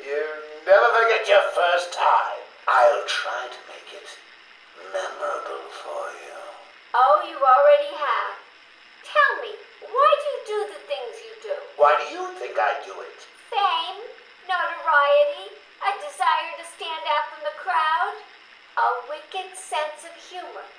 You never forget your first time. I'll try to make it memorable for you. Oh, you already have. Tell me, why do you do the things you do? Why do you think I do it? Fame, notoriety, a desire to stand out from the crowd, a wicked sense of humor.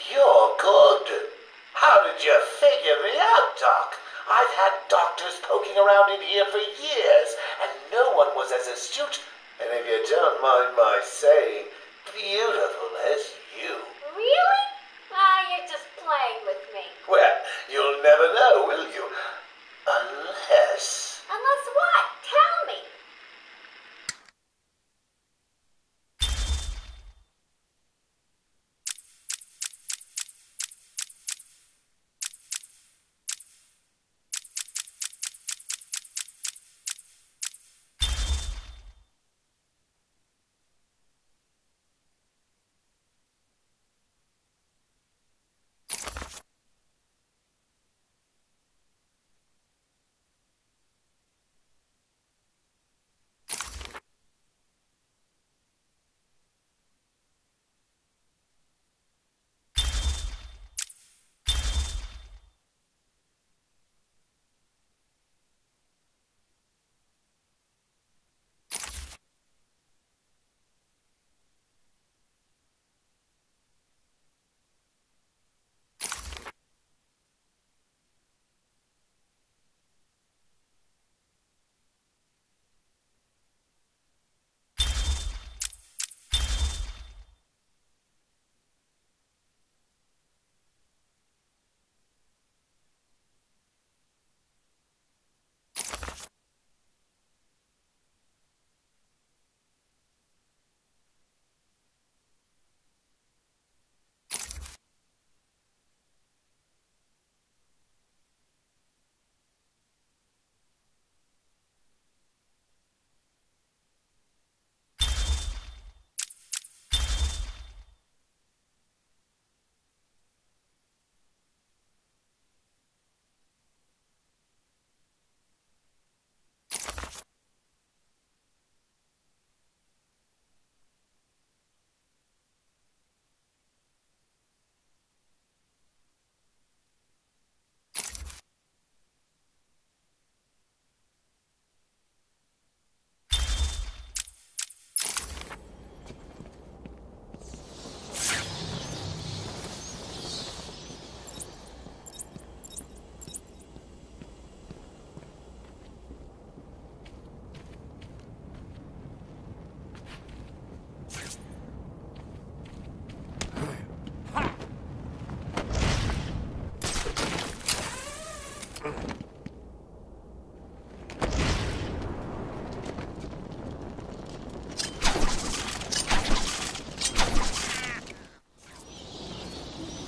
You're good. How did you figure me out, Doc? I've had doctors poking around in here for years, and no one was as astute, and if you don't mind my saying, beautiful as you. Really? You're just playing with me. Well, you'll never know, will you? Unless... Unless what? Tell me.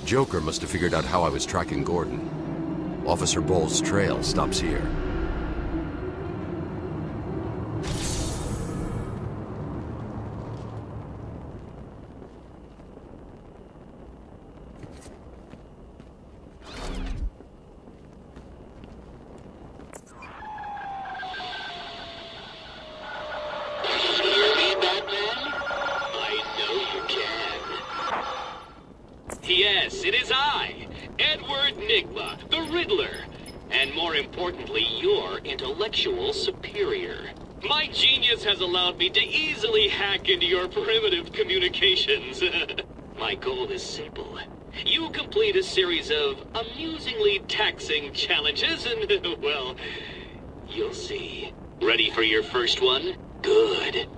Joker must have figured out how I was tracking Gordon. Officer Bowles' trail stops here. Yes, it is I, Edward Nigma, the Riddler, and more importantly, your intellectual superior. My genius has allowed me to easily hack into your primitive communications. My goal is simple. You complete a series of amusingly taxing challenges and, well, you'll see. Ready for your first one? Good.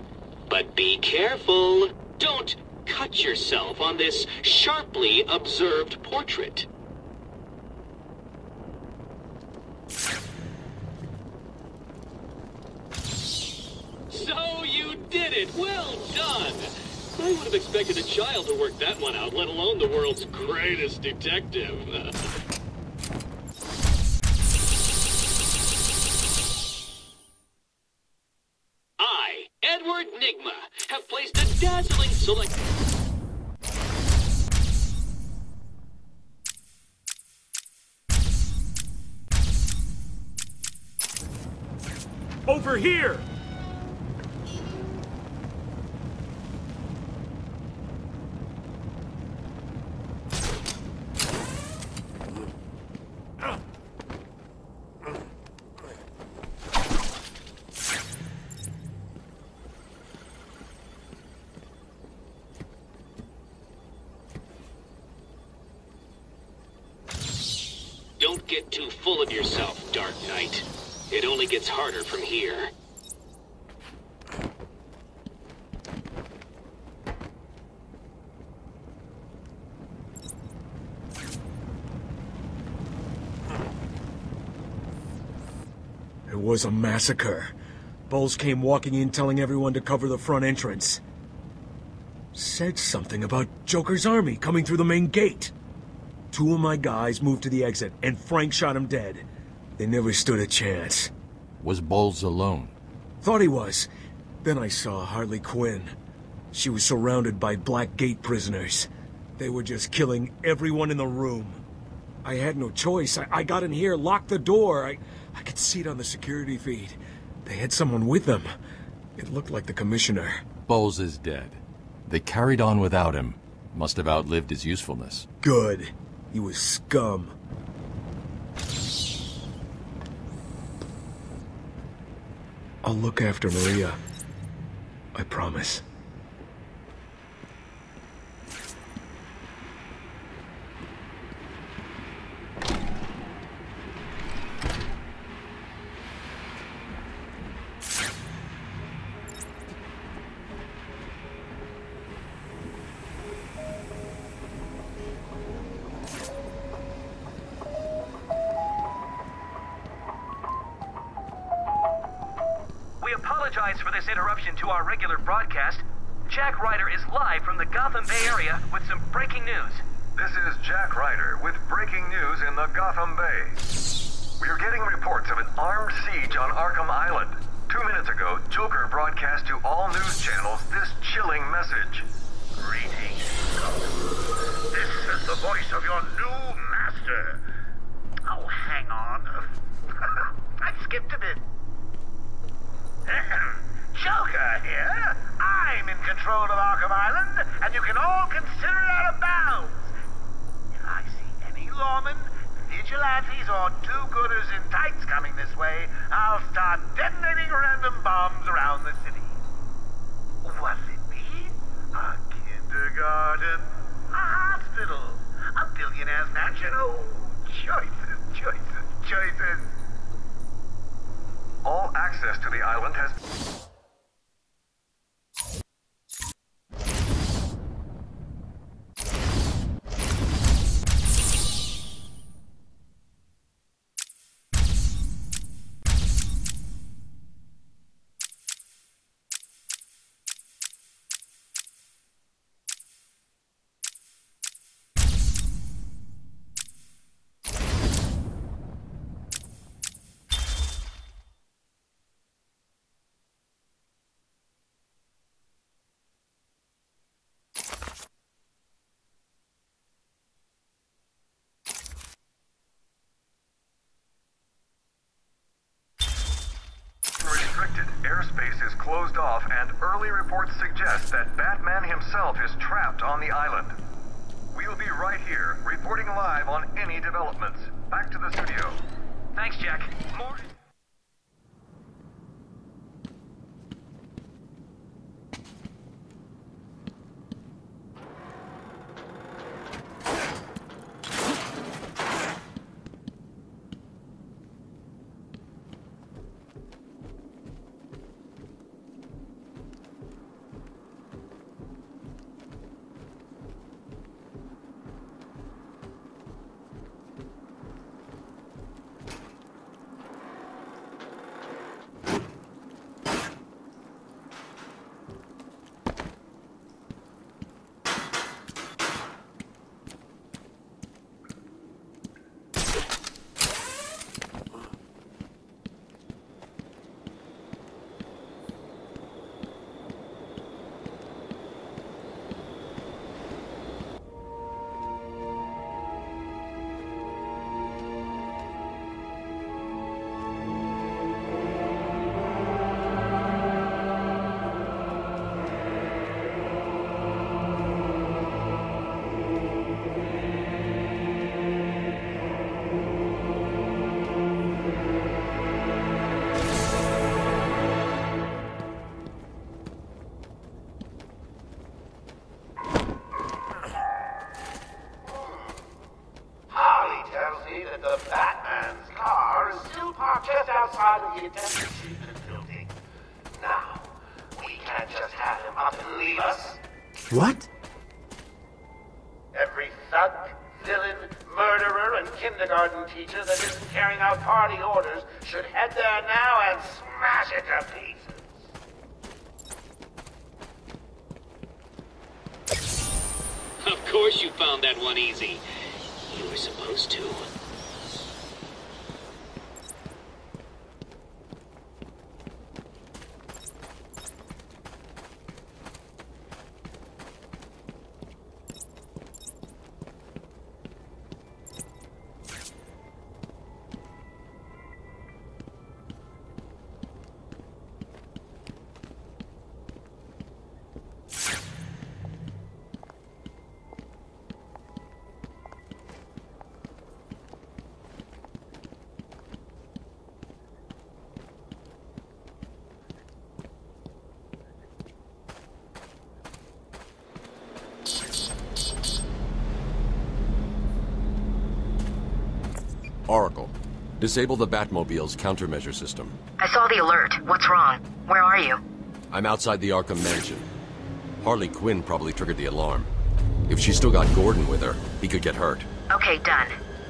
But be careful. Don't cut yourself on this sharply observed portrait. So you did it! Well done! I would have expected a child to work that one out, let alone the world's greatest detective. I, Edward Nigma, have placed a dazzling select... Over here! get too full of yourself, Dark Knight. It only gets harder from here. It was a massacre. Bowles came walking in telling everyone to cover the front entrance. Said something about Joker's army coming through the main gate. 2 of my guys moved to the exit, and Frank shot him dead. They never stood a chance. Was Bowles alone? Thought he was. Then I saw Harley Quinn. She was surrounded by Black Gate prisoners. They were just killing everyone in the room. I had no choice. I got in here, locked the door. I could see it on the security feed. They had someone with them. It looked like the commissioner. Bowles is dead. They carried on without him. Must have outlived his usefulness. Good. He was scum. I'll look after Maria. I promise. For this interruption to our regular broadcast, Jack Ryder is live from the Gotham Bay area with some breaking news. This is Jack Ryder with breaking news in the Gotham Bay. We are getting reports of an armed siege on Arkham Island. 2 minutes ago, Joker broadcast to all news channels this chilling message. Greetings, Gotham. This is the voice of your new master. Oh, hang on. I skipped a bit. Joker here. I'm in control of Arkham Island, and you can all consider it out of bounds. If I see any lawmen, vigilantes, or do-gooders in tights coming this way, I'll start detonating random bombs around the city. Was it me? A kindergarten? A hospital? A billionaire's mansion? Oh, choices, choices, choices. All access to the island has... Airspace is closed off, and early reports suggest that Batman himself is trapped on the island. We'll be right here, reporting live on any developments. Back to the studio. Thanks, Jack. More... What? Every thug, villain, murderer, and kindergarten teacher that isn't carrying out party orders should head there now and smash it to pieces. Of course you found that one easy. You were supposed to. Oracle, disable the Batmobile's countermeasure system. I saw the alert. What's wrong? Where are you? I'm outside the Arkham Mansion. Harley Quinn probably triggered the alarm. If she's still got Gordon with her, he could get hurt. Okay, done.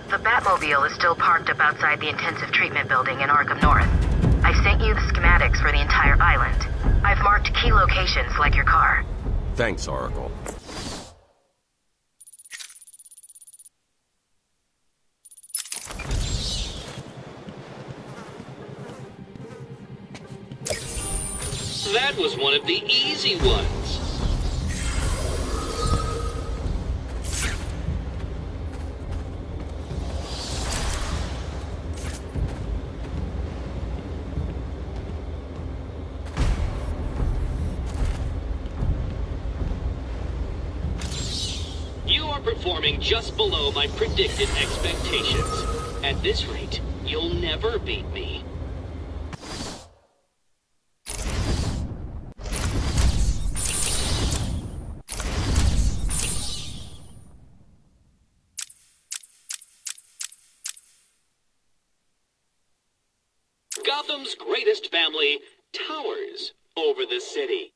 The Batmobile is still parked up outside the intensive treatment building in Arkham North. I've sent you the schematics for the entire island. I've marked key locations like your car. Thanks, Oracle. That was one of the easy ones. You are performing just below my predicted expectations. At this rate, you'll never beat me. Gotham's greatest family towers over the city.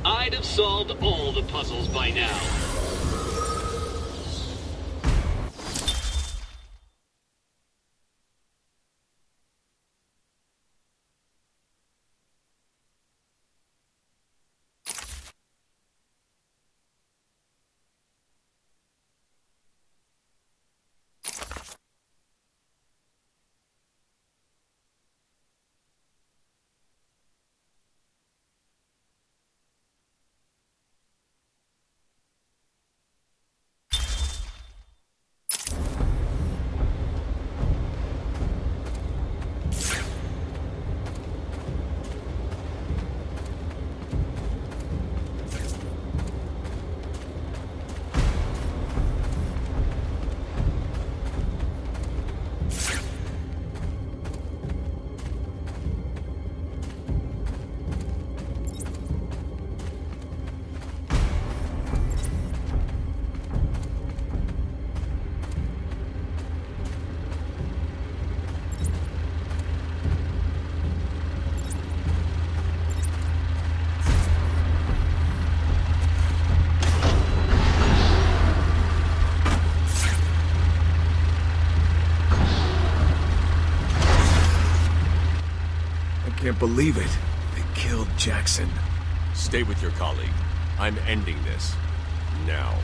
I'd have solved all the puzzles by now. Can't believe it. They killed Jackson. Stay with your colleague. I'm ending this. Now.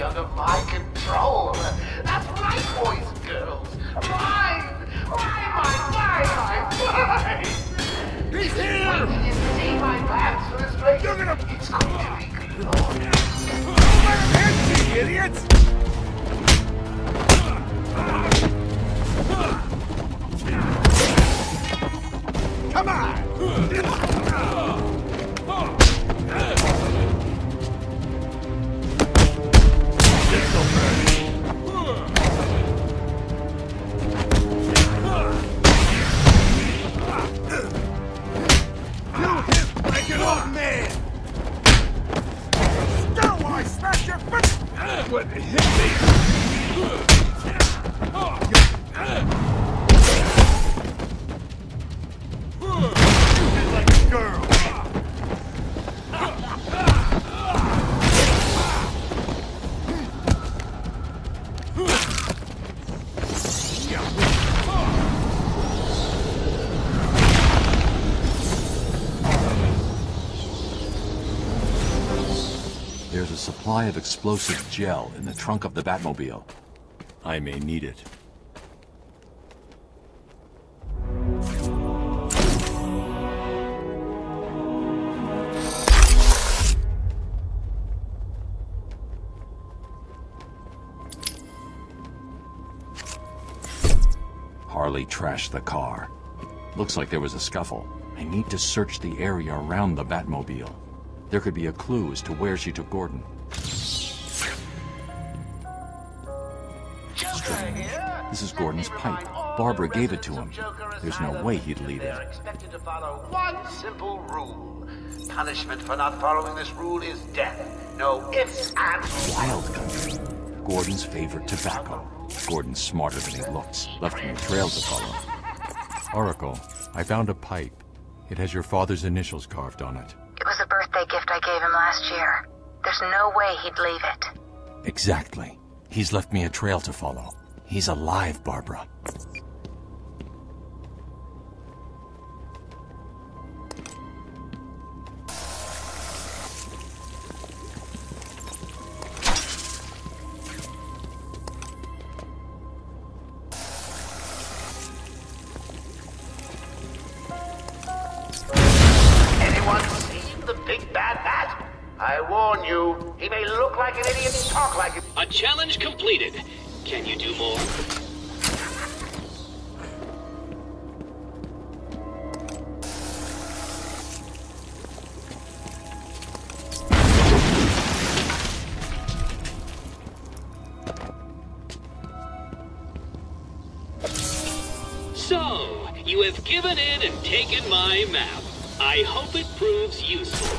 be under my control. That's right, boys and girls. Mine! Mine! He's here! When you see my plans for this place, it's going to be glorious. Empty, idiots! Come on! Like an old man! Still while I smash your foot! What hit me? You did like a girl! There's a supply of explosive gel in the trunk of the Batmobile. I may need it. Harley trashed the car. Looks like there was a scuffle. I need to search the area around the Batmobile. There could be a clue as to where she took Gordon. Strange. This is Gordon's pipe. Barbara gave it to him. There's no way he'd leave it. They're expected to follow one simple rule. Punishment for not following this rule is death. No ifs, ands, Wild country. Gordon's favorite tobacco. Gordon's smarter than he looks. Left him a trail to follow. Oracle, I found a pipe. It has your father's initials carved on it. It was a birthday gift I gave him last year. There's no way he'd leave it. Exactly. He's left me a trail to follow. He's alive, Barbara. anyone seen the big bad bat? I warn you, he may look like an idiot and talk like it. A challenge completed. Can you do more? So, you have given in and taken my map. I hope it proves useful.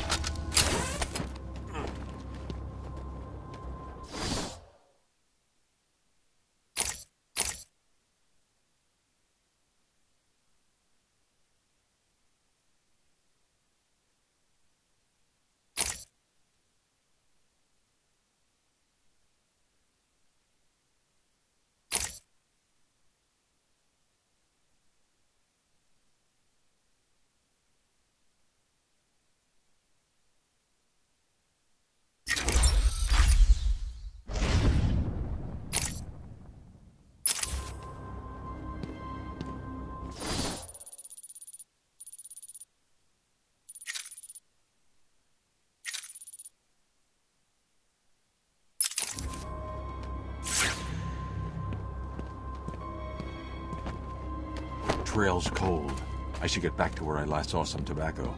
Trail's cold. I should get back to where I last saw some tobacco.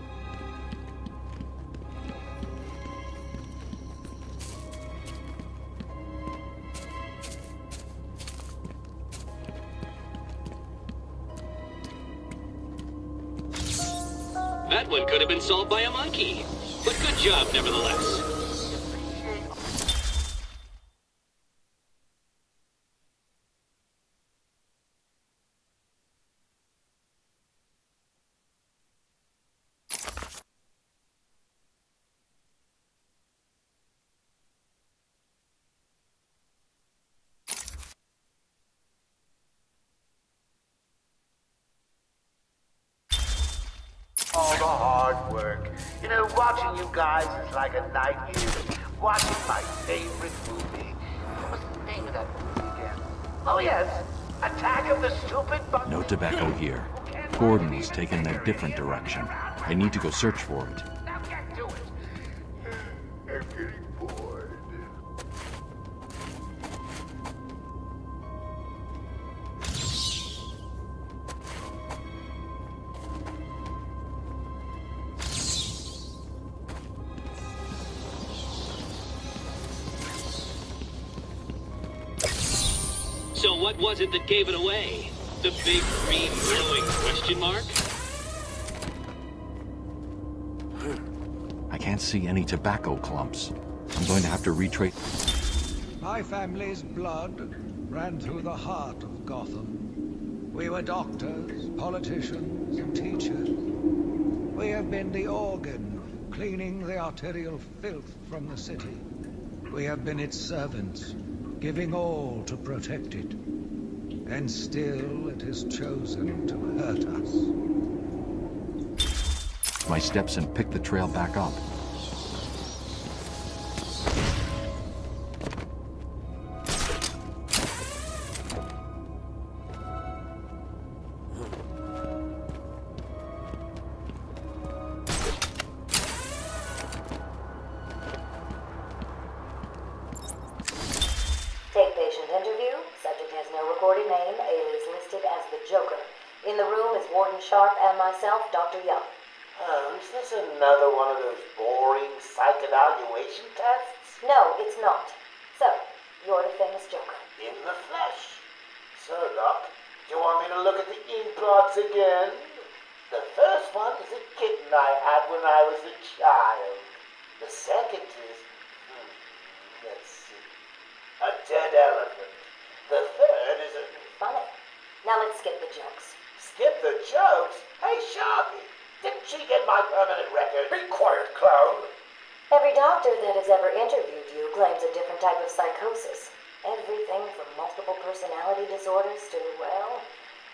That one could have been solved by a monkey. But good job, nevertheless. All the hard work. You know, watching you guys is like a night view. watching my favorite movie. What was the name of that movie again? Oh yes, Attack of the Stupid Bunny. No tobacco here. Gordon is taking a different direction. I need to go search for it. Now get to it. I'm getting bored. So what was it that gave it away? The big green glowing question mark? I can't see any tobacco clumps. I'm going to have to retrace. My family's blood ran through the heart of Gotham. We were doctors, politicians, and teachers. We have been the organ, cleaning the arterial filth from the city. We have been its servants, giving all to protect it. And still it has chosen to hurt us. My steps and pick the trail back up. Take patient interview. Subject has no recorded name. Alias listed as the Joker. In the room is Warden Sharp and myself, Dr. Young. Oh, is this another one of those boring psych evaluation tests? No, it's not. So, you're the famous Joker. In the flesh. So, Doc, do you want me to look at the ink blots again? The first one is a kitten I had when I was a child. The second is, let's see, a dead elephant. The third is a... Funny. Now let's skip the jokes. Skip the jokes? Hey, Sharpie, didn't she get my permanent record? Be quiet, clown. Every doctor that has ever interviewed you claims a different type of psychosis. Everything from multiple personality disorders to, well,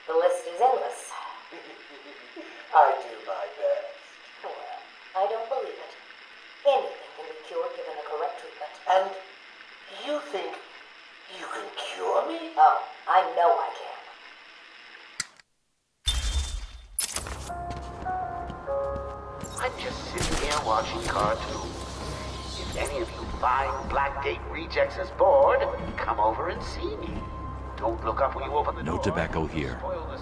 the list is endless. I do my best. Well, I don't believe it. Anything can be cured given the correct treatment. And you think you can cure me? Oh, I know I can. I'm just sitting here watching cartoons. If any of you fine Blackgate rejects is bored, come over and see me. Don't look up when you open the door. No tobacco here.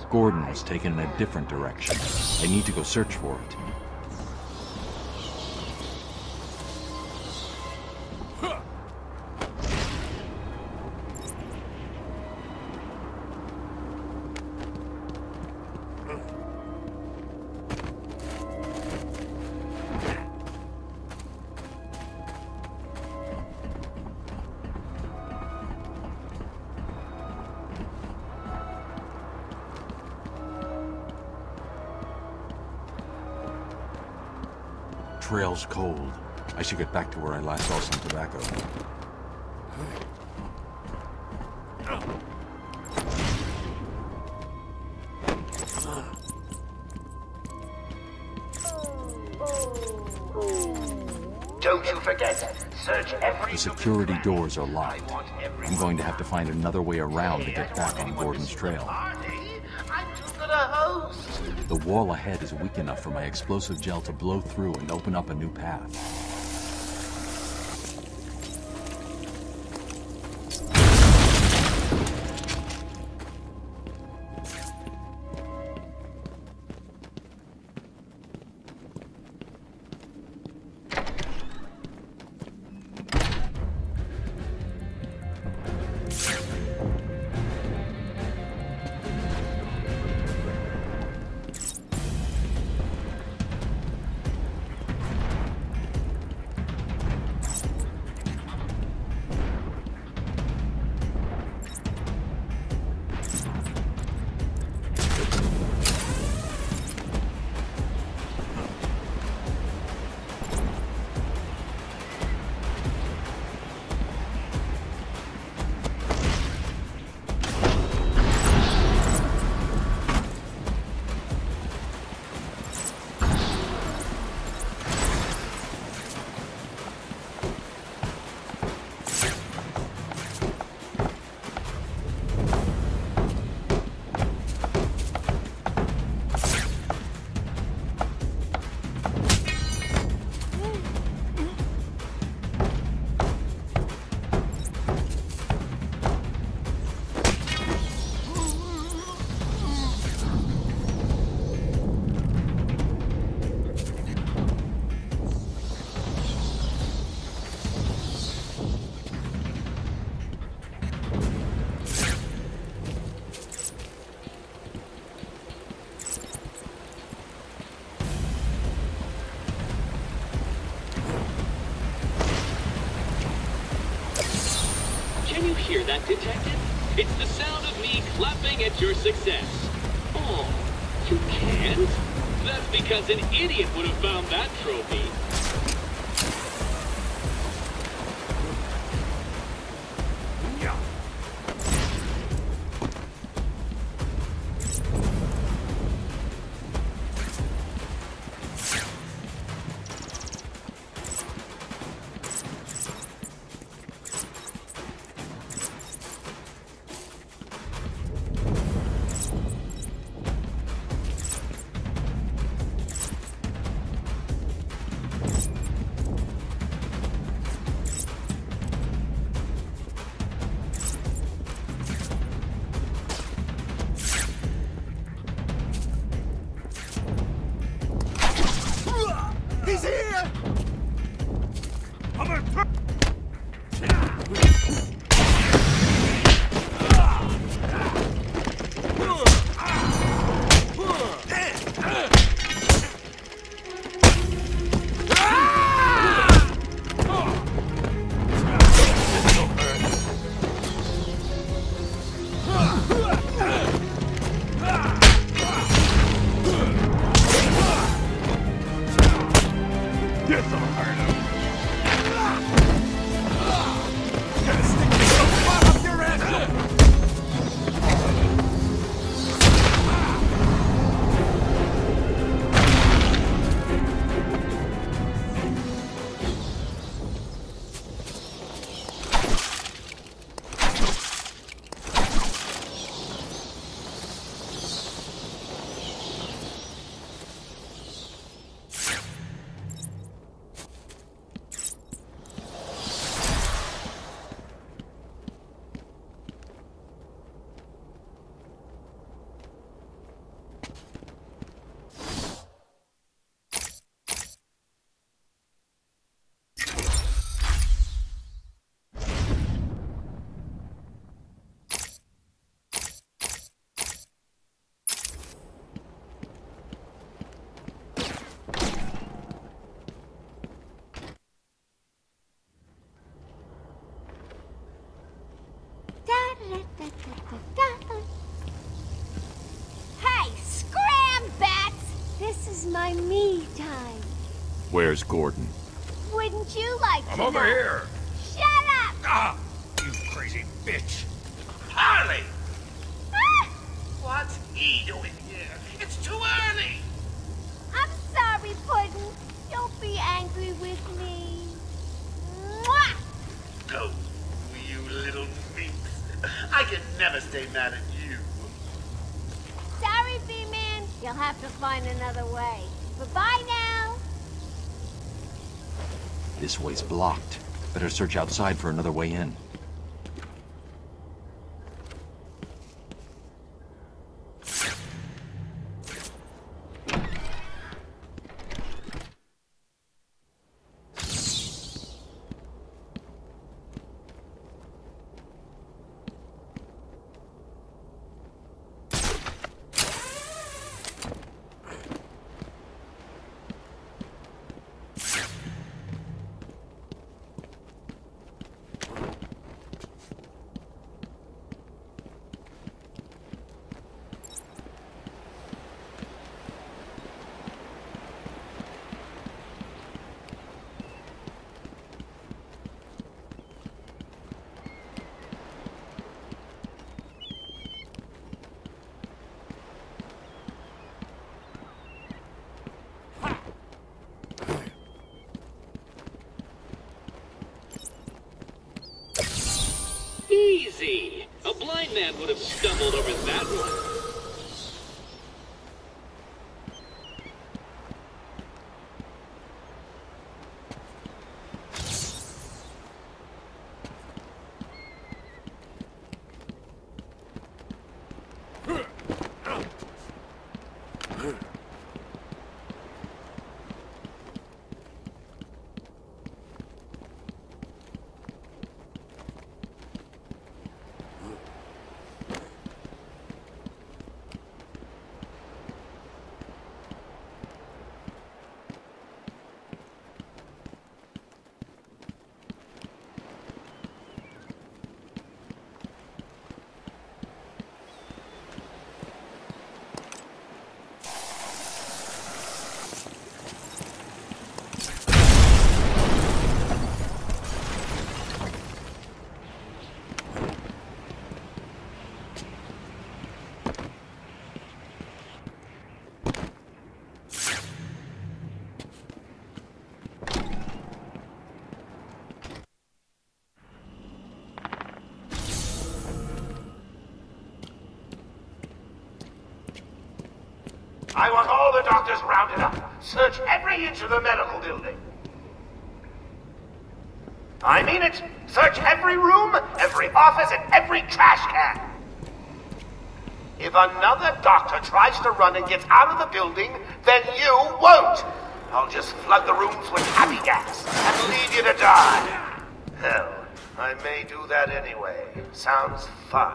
Gordon is taking a different direction. I need to go search for it. Trail's cold. I should get back to where I last saw some tobacco. Don't you forget, search every... The security doors are locked. I'm going to have to find another way around to get back on Gordon's trail. I'm too good a host. The wall ahead is weak enough for my explosive gel to blow through and open up a new path. Can you hear that, Detective? It's the sound of me clapping at your success. Oh, you can't? That's because an idiot would have found that trophy. He's here! I'm gonna Hey, scram, bats! This is my me time. Where's Gordon? Wouldn't you like to I'm over know? here! Shut up! Ah! You crazy bitch! Harley! Ah! What's he doing here? It's too early! I'm sorry, Puddin'. Don't be angry with me. Mwah! Oh, you little minx. I can never stay mad at you. Sorry, B-Man. You'll have to find another way. Bye-bye now. This way's blocked. Better search outside for another way in. Easy! A blind man would have stumbled over that one. I want all the doctors rounded up. Search every inch of the medical building. I mean it. Search every room, every office, and every trash can. If another doctor tries to run and gets out of the building, then you won't. I'll just flood the rooms with happy gas and leave you to die. Hell, I may do that anyway. Sounds fun.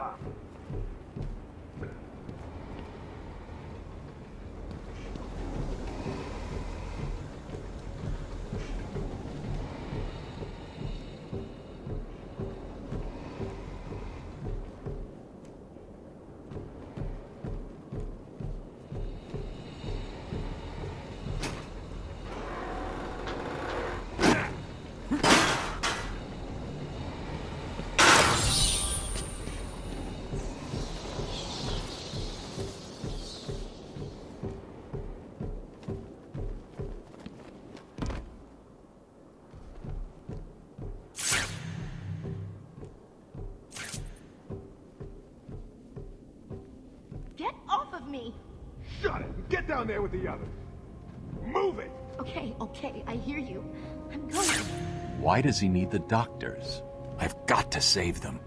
Get off of me! Shut it! Get down there with the others! Move it! Okay, I hear you. I'm going. Why does he need the doctors? I've got to save them.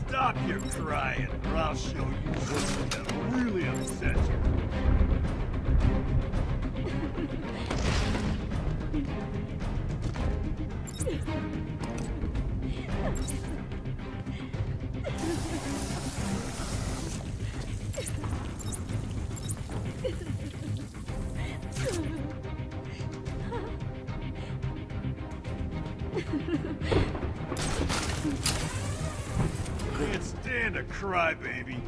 Stop your crying, or I'll show you something that'll really upset you. Can't stand a crybaby.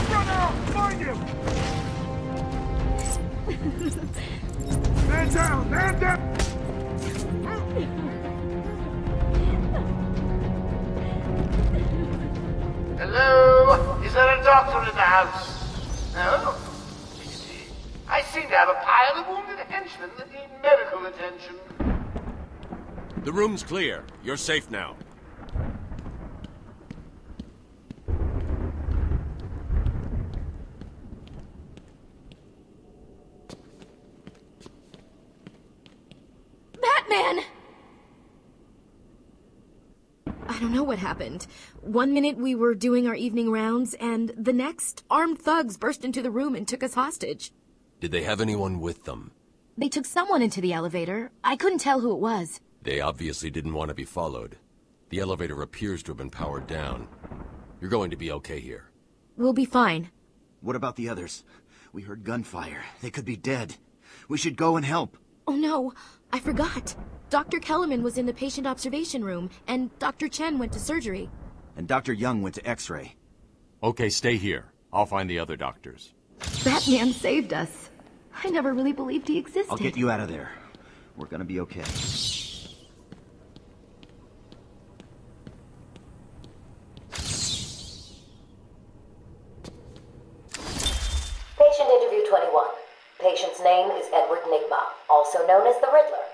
Run out! Find him! doctor in the house? No? I seem to have a pile of wounded henchmen that need medical attention. The room's clear. You're safe now. Batman! I don't know what happened. One minute we were doing our evening rounds, and the next, armed thugs burst into the room and took us hostage. Did they have anyone with them? They took someone into the elevator. I couldn't tell who it was. They obviously didn't want to be followed. The elevator appears to have been powered down. You're going to be okay here. We'll be fine. What about the others? We heard gunfire. They could be dead. We should go and help. Oh no, I forgot. Dr. Kellerman was in the patient observation room, and Dr. Chen went to surgery. And Dr. Young went to X-ray. Okay, stay here. I'll find the other doctors. Batman saved us. I never really believed he existed. I'll get you out of there. We're gonna be okay. Patient interview 21. Patient's name is Edward Nigma, also known as the Riddler.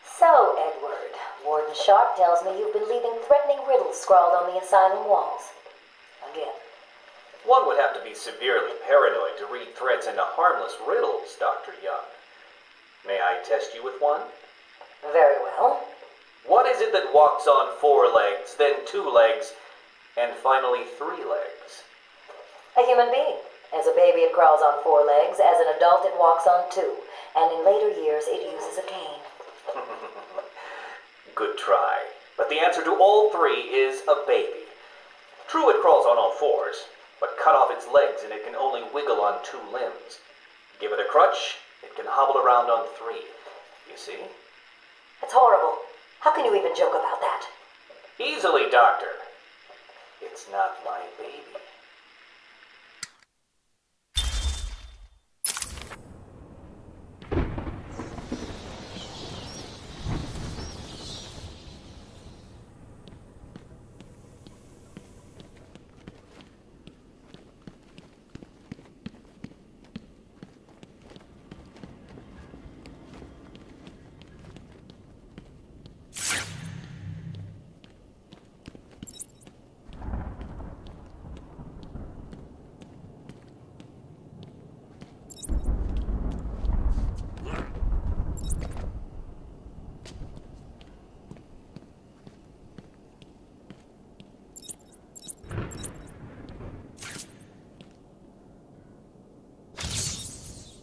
So, Edward, Warden Sharp tells me you've been leaving threatening riddles scrawled on the asylum walls. Again. One would have to be severely paranoid to read threats into harmless riddles, Dr. Young. May I test you with one? Very well. What is it that walks on 4 legs, then 2 legs, and finally 3 legs? A human being. As a baby it crawls on 4 legs, as an adult it walks on 2, and in later years it uses a cane. Good try. But the answer to all 3 is a baby. True, it crawls on all 4s, but cut off its legs and it can only wiggle on 2 limbs. Give it a crutch, it can hobble around on 3. You see? It's horrible. How can you even joke about that? Easily, Doctor. It's not my baby.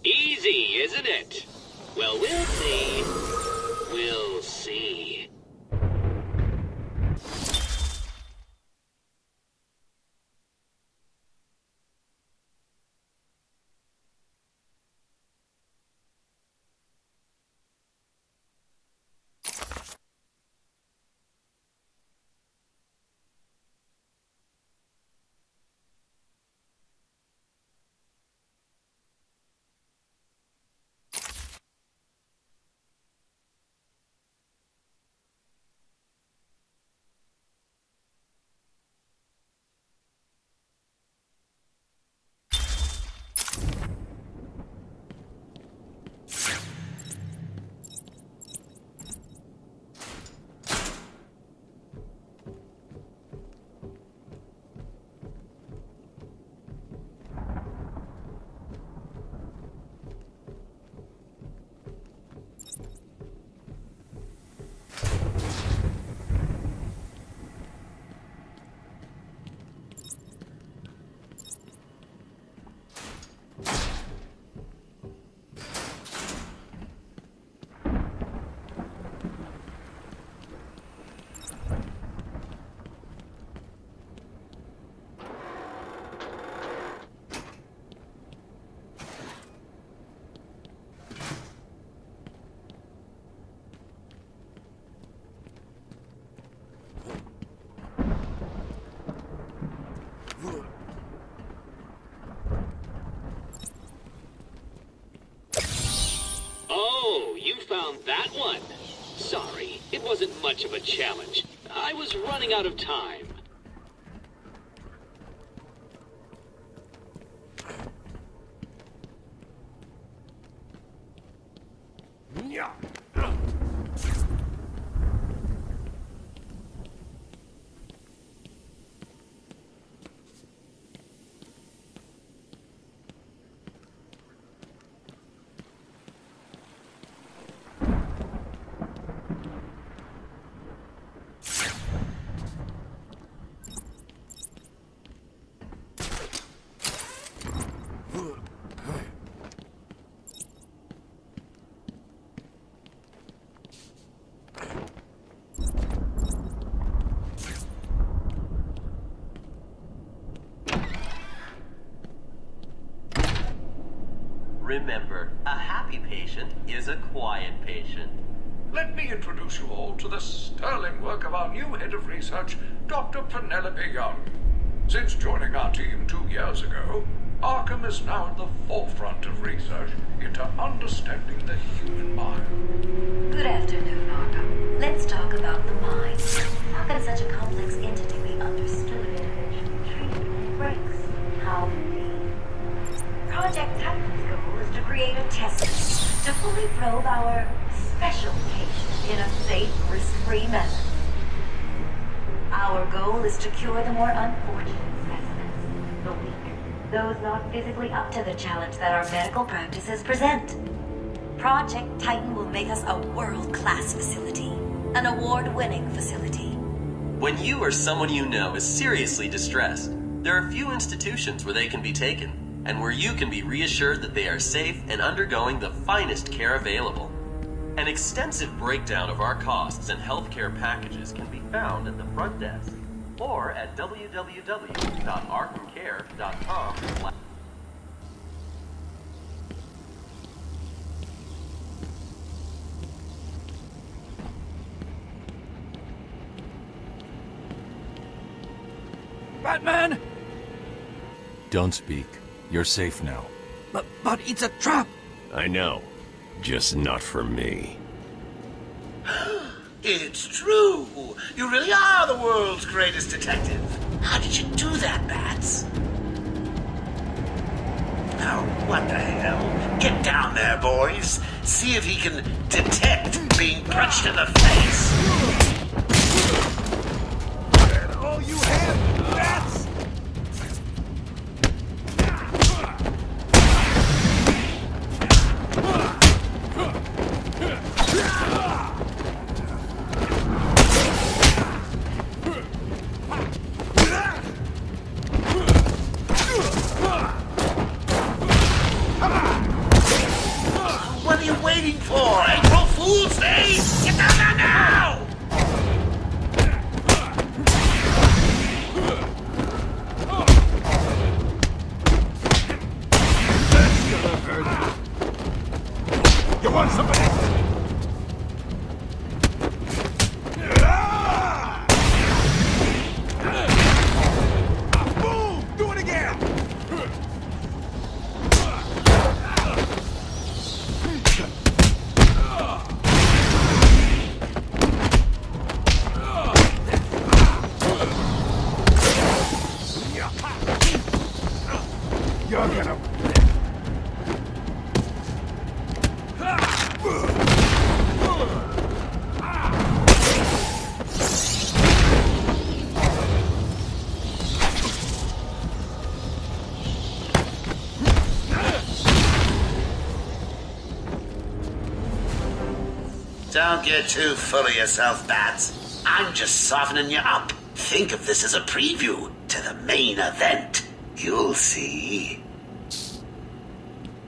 Easy, isn't it? Well, we'll see. We'll see. Found that one. Sorry, it wasn't much of a challenge. I was running out of time. Remember, a happy patient is a quiet patient. Let me introduce you all to the sterling work of our new head of research, Dr. Penelope Young. Since joining our team 2 years ago, Arkham is now at the forefront of research into understanding the human mind. Good afternoon, Arkham. Let's talk about the mind. How can such a complex entity be understood, treated, and breaks? How indeed? Project Titan's goal is to create a test to fully probe our special patient in a safe, risk-free method. Our goal is to cure the more unfortunate specimens, the weak, those not physically up to the challenge that our medical practices present. Project Titan will make us a world-class facility, an award-winning facility. When you or someone you know is seriously distressed, there are few institutions where they can be taken, and where you can be reassured that they are safe and undergoing the finest care available. An extensive breakdown of our costs and healthcare packages can be found at the front desk or at www.arkhamcare.com. Batman! Don't speak. You're safe now. But it's a trap! I know. Just not for me. It's true! You really are the world's greatest detective. How did you do that, Bats? Oh, what the hell? Get down there, boys. See if he can detect being punched in the face. And all you have, Bats! What are you waiting for? April Fool's Day? Get down there now! That's gonna hurt. You want somebody? Boom! Do it again! You're gonna... Don't get too full of yourself, Bats. I'm just softening you up. Think of this as a preview to the main event. You'll see.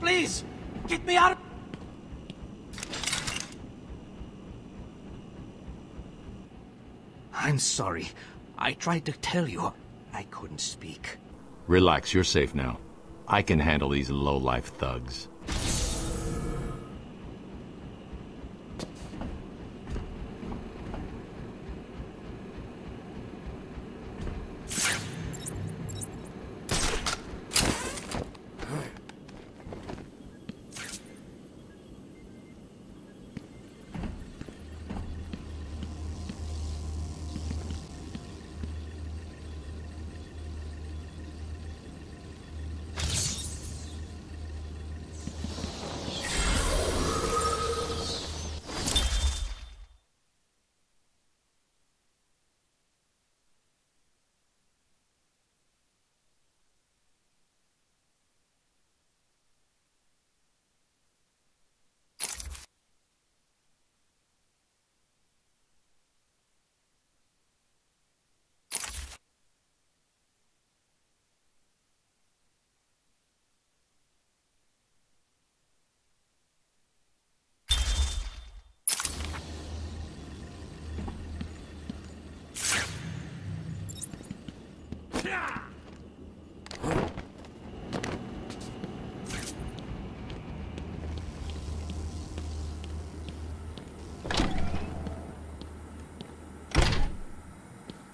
Please! Get me out of... I'm sorry. I tried to tell you. I couldn't speak. Relax, you're safe now. I can handle these low-life thugs.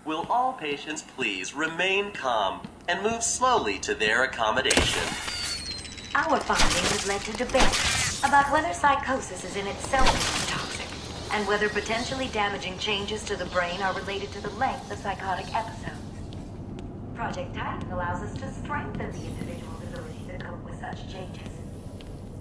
Will all patients please remain calm and move slowly to their accommodation? Our finding has led to debate about whether psychosis is in itself toxic, and whether potentially damaging changes to the brain are related to the length of psychotic episodes. Project Titan allows us to strengthen the individual's ability to cope with such changes.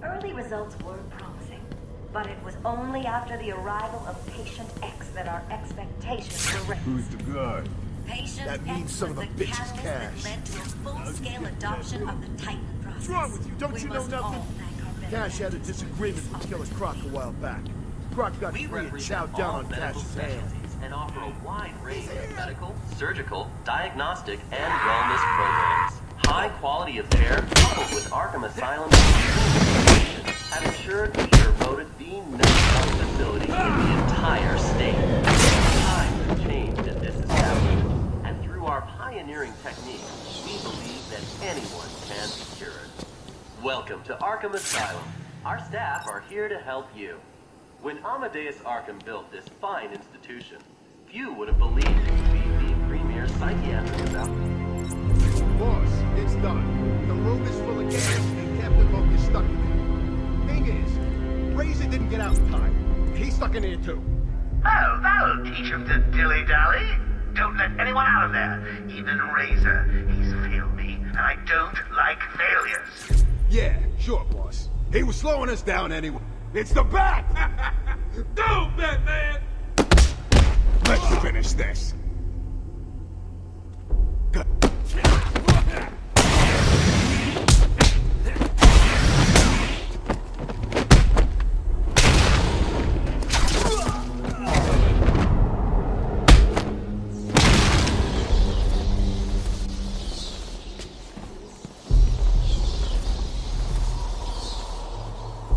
Early results were promising, but it was only after the arrival of Patient X that our expectations were raised. Who's the guy? Patient That means X son of was a the bitch's catalyst cash. that led to a full-scale adoption of the Titan process. What's wrong with you? Don't We you know must all nothing? thank our Cash had a disagreement with Killer Croc a while back. Croc got We free and represent chowed down all on medical Cash's hand. specialties and offer a wide range of medical, surgical, diagnostic, and wellness programs. High quality of care coupled with Arkham Asylum have ensured we are voted the number one facility in the entire state. Times have changed at this establishment, and through our pioneering techniques, we believe that anyone can be cured. Welcome to Arkham Asylum. Our staff are here to help you. When Amadeus Arkham built this fine institution, few would have believed it to be the premier psychiatric establishment. Boss, it's done. The room is full of gas and Captain Monk is stuck in there. Thing is, Razor didn't get out in time. He's stuck in here too. Oh, that'll teach him to dilly-dally. Don't let anyone out of there. Even Razor. He's failed me, and I don't like failures. Yeah, sure, boss. He was slowing us down anyway. It's the Bat! Go, Batman! Let's finish this.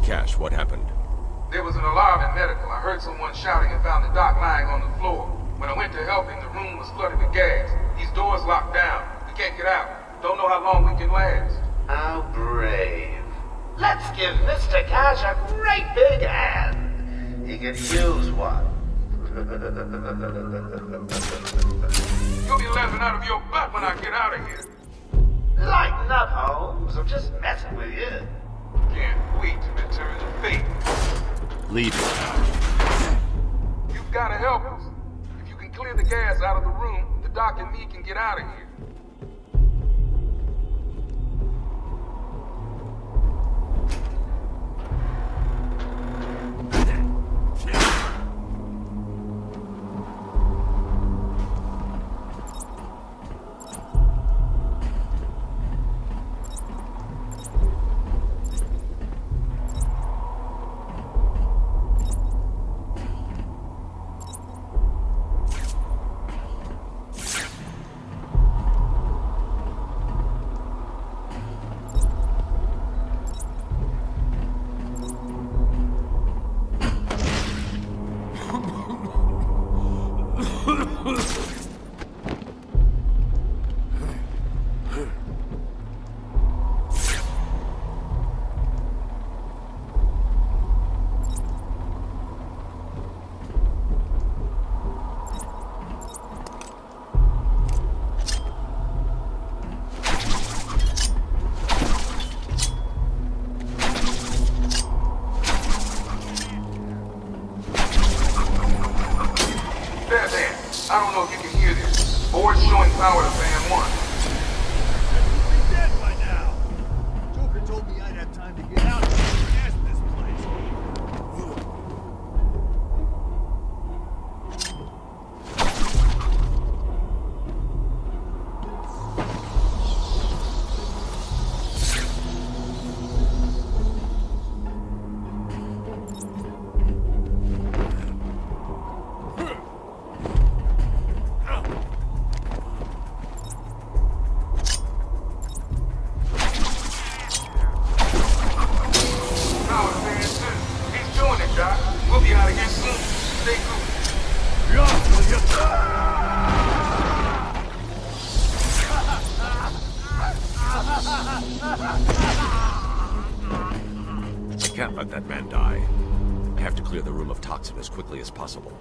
Cash, what happened? There was an alarm in medical. I heard someone shouting and found the doc lying on the floor. When I went to help him, the room was flooded with gas. These doors locked down. We can't get out. Don't know how long we can last. How brave. Let's give Mr. Cash a great big hand. He could use one. You'll be laughing out of your butt when I get out of here. Lighten up, Holmes. I'm just messing with you. Can't wait to return the favor. Leave it. You've got to help us. If you can clear the gas out of the room, the doc and me can get out of here. I don't know if you can hear this. Board's showing power to fan 1. You're dead by now. Joker told me I'd have time to get out and gas this place. We'll be out of here soon. Stay I can't let that man die. I have to clear the room of toxin as quickly as possible.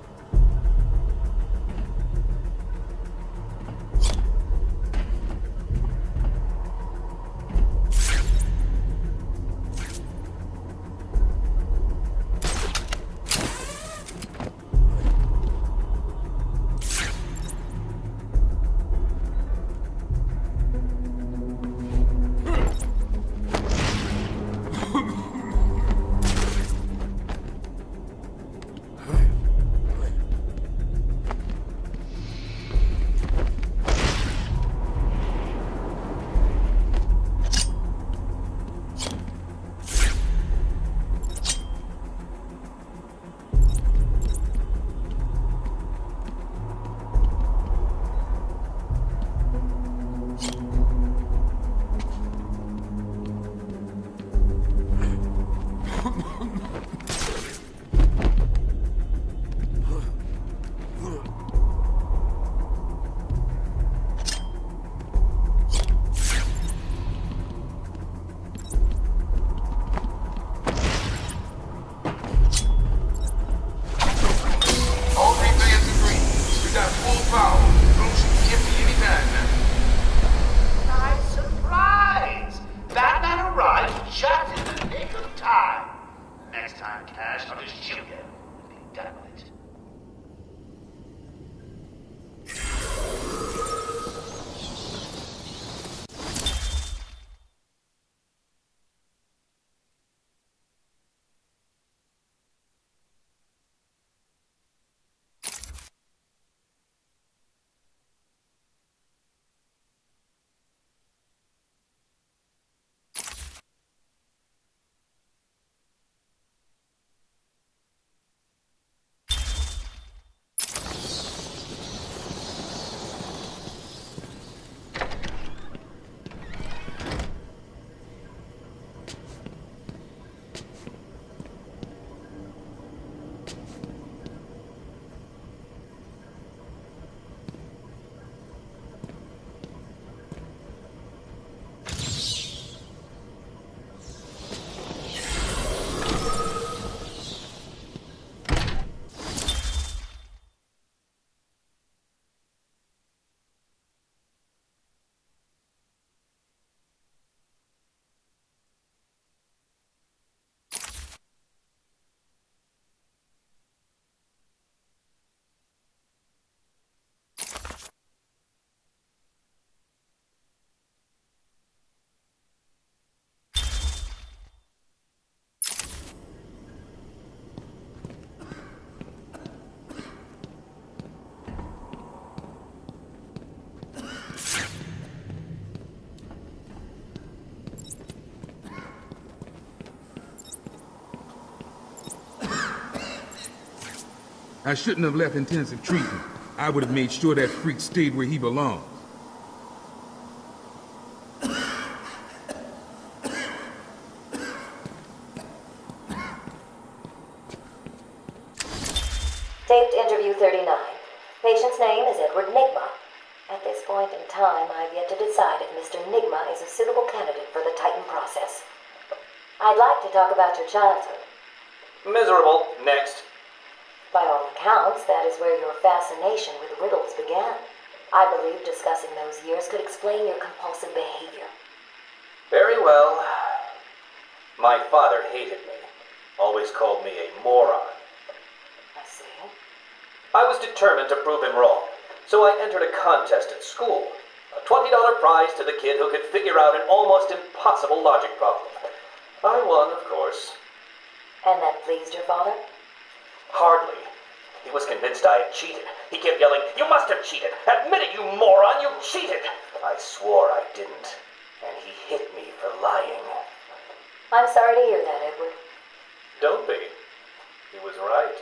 I shouldn't have left intensive treatment. I would have made sure that freak stayed where he belongs. Taped interview 39. Patient's name is Edward Nigma. At this point in time, I've yet to decide if Mr. Nigma is a suitable candidate for the Titan process. I'd like to talk about your childhood. Miserable. Next. By all accounts, that is where your fascination with riddles began. I believe discussing those years could explain your compulsive behavior. Very well. My father hated me. Always called me a moron. I see. I was determined to prove him wrong, so I entered a contest at school. A $20 prize to the kid who could figure out an almost impossible logic problem. I won, of course. And that pleased your father? Hardly. He was convinced I had cheated. He kept yelling, "You must have cheated! Admit it, you moron! You cheated!" I swore I didn't, and he hit me for lying. I'm sorry to hear that, Edward. Don't be. He was right.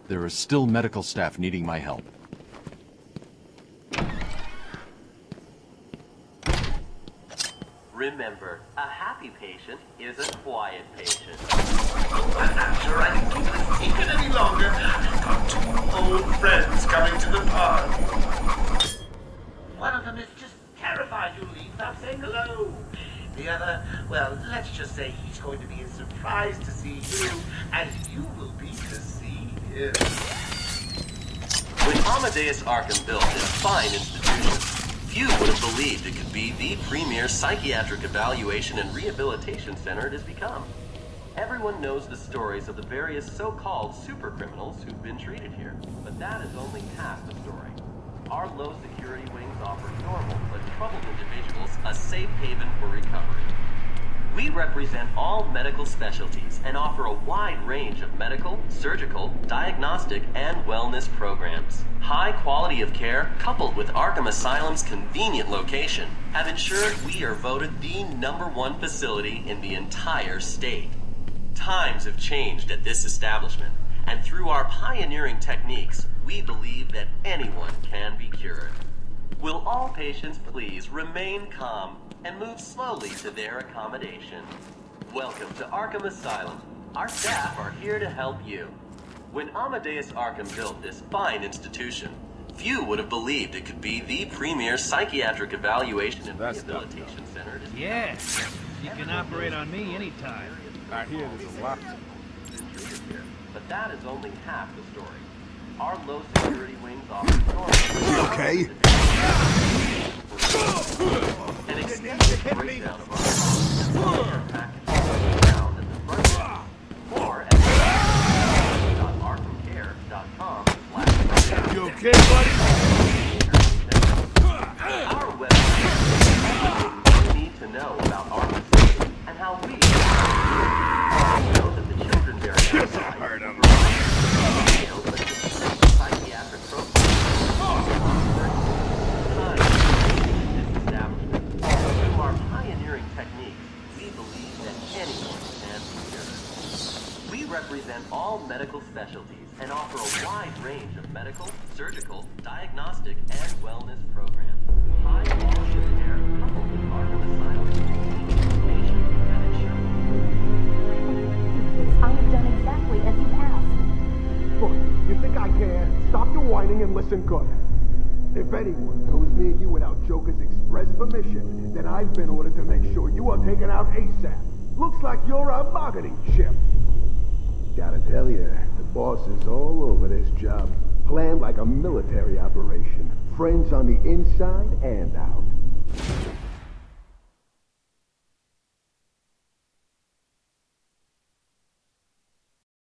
There is still medical staff needing my help. Remember, a happy patient is a quiet patient. I'm not sure I can keep this secret any longer. I've got two old friends coming to the party. One of them is just terrified you'll leave without saying hello. The other, well, let's just say he's going to be as surprised to see you as you will be to see him. When Amadeus Arkham built this fine institution, few would have believed it could be the premier psychiatric evaluation and rehabilitation center it has become. Everyone knows the stories of the various so-called super criminals who've been treated here, but that is only half the story. Our low security wings offer normal but troubled individuals a safe haven for recovery. We represent all medical specialties and offer a wide range of medical, surgical, diagnostic, and wellness programs. High quality of care, coupled with Arkham Asylum's convenient location, have ensured we are voted the #1 facility in the entire state. Times have changed at this establishment, and through our pioneering techniques, we believe that anyone can be cured. Will all patients please remain calm and move slowly to their accommodation? Welcome to Arkham Asylum. Our staff are here to help you. When Amadeus Arkham built this fine institution, few would have believed it could be the premier psychiatric evaluation and rehabilitation center. Yeah, you can operate on me anytime. I hear there's a lot. But that is only half the story. Our low security wings offer normal. Okay. An extensive breakdown of our package found at the front end or at www.arkhamcare.com/. You okay, buddy? Our website is everything you need to know about our facility and how we know that the children very psychiatric program. Through our pioneering techniques, we believe that anyone can be cured. We represent all medical specialties and offer a wide range of medical, surgical, diagnostic, and wellness programs. High quality of care coupled with Arkham Asylum's patient and insurance. I have done exactly as you've asked. Look, you think I care? Stop your whining and listen good. If anyone goes near you without Joker's express permission, then I've been ordered to make sure you are taken out ASAP. Looks like you're a bargaining chip. Gotta tell you, the boss is all over this job. Planned like a military operation. Friends on the inside and out.